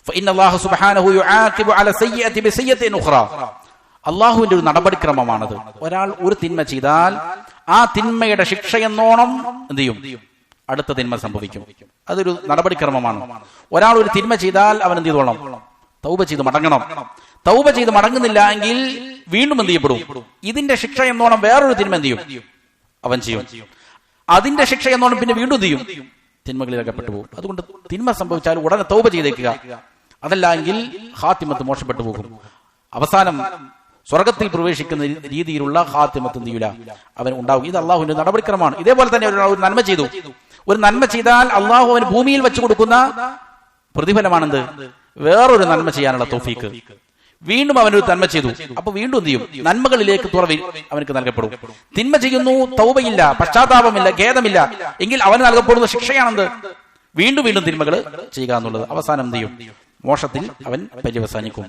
ഫഇന്നല്ലാഹു സുബ്ഹാനഹു യുആഖിബു അല സയ്യിഅതി ബിസയ്യിഅത്തിൻ ഉഖ്റാ. അള്ളാഹുവിന്റെ ഒരു നടപടിക്രമമാണത്. ഒരാൾ ഒരു തിന്മ ചെയ്താൽ ആ തിന്മയുടെ ശിക്ഷയെന്നോണം എന്ത് ചെയ്യും? അടുത്ത തിന്മ സംഭവിക്കും. അതൊരു നടപടിക്രമമാണ്. ഒരാൾ ഒരു തിന്മ ചെയ്താൽ അവൻ എന്ത് ചെയ്തോളണം? തൗബ ചെയ്ത് മടങ്ങണം. തൗബ ചെയ്ത് മടങ്ങുന്നില്ല എങ്കിൽ വീണ്ടും എന്ത് ചെയ്യപ്പെടും? ഇതിന്റെ ശിക്ഷ എന്നോണം വേറൊരു തിന്മ എന്ത് ചെയ്യും? അവൻ ചെയ്യും. അതിന്റെ ശിക്ഷ എന്നോണം പിന്നെ വീണ്ടും എന്ത് ചെയ്യും? തിന്മകളിൽ അകപ്പെട്ടു പോകും. അതുകൊണ്ട് തിന്മ സംഭവിച്ചാൽ ഉടനെ തൗബ ചെയ്തേക്കുക. അതല്ല എങ്കിൽ ഹാത്തിമത്ത് മോശപ്പെട്ടു പോകും. അവസാനം സ്വർഗത്തിൽ പ്രവേശിക്കുന്ന രീതിയിലുള്ള ഹാത്തിമത്ത് എന്ത് ചെയ്യൂല, അവൻ ഉണ്ടാവും. ഇത് അള്ളാഹുവിന്റെ നടപടിക്രമമാണ്. ഇതേപോലെ തന്നെ ഒരാൾ ഒരു നന്മ ചെയ്തു. ഒരു നന്മ ചെയ്താൽ അള്ളാഹു അവന് ഭൂമിയിൽ വെച്ചു കൊടുക്കുന്ന പ്രതിഫലമാണെന്ത്? വേറൊരു നന്മ ചെയ്യാനുള്ള തൗഫീക്ക്. വീണ്ടും അവനൊരു നന്മ ചെയ്തു, അപ്പൊ വീണ്ടും എന്ത് ചെയ്യും? നന്മകളിലേക്ക് തുറവി അവനക്ക് നൽകപ്പെടും. തിന്മ ചെയ്യുന്നു, തൗബയില്ല, പശ്ചാത്താപമില്ല, ഖേദമില്ല എങ്കിൽ അവന് നൽകപ്പെടുന്ന ശിക്ഷയാണെന്ത്? വീണ്ടും വീണ്ടും തിന്മകൾ ചെയ്യുക എന്നുള്ളത്. അവസാനം എന്ത് ചെയ്യും? മോക്ഷത്തിൽ അവൻ പര്യവസാനിക്കും.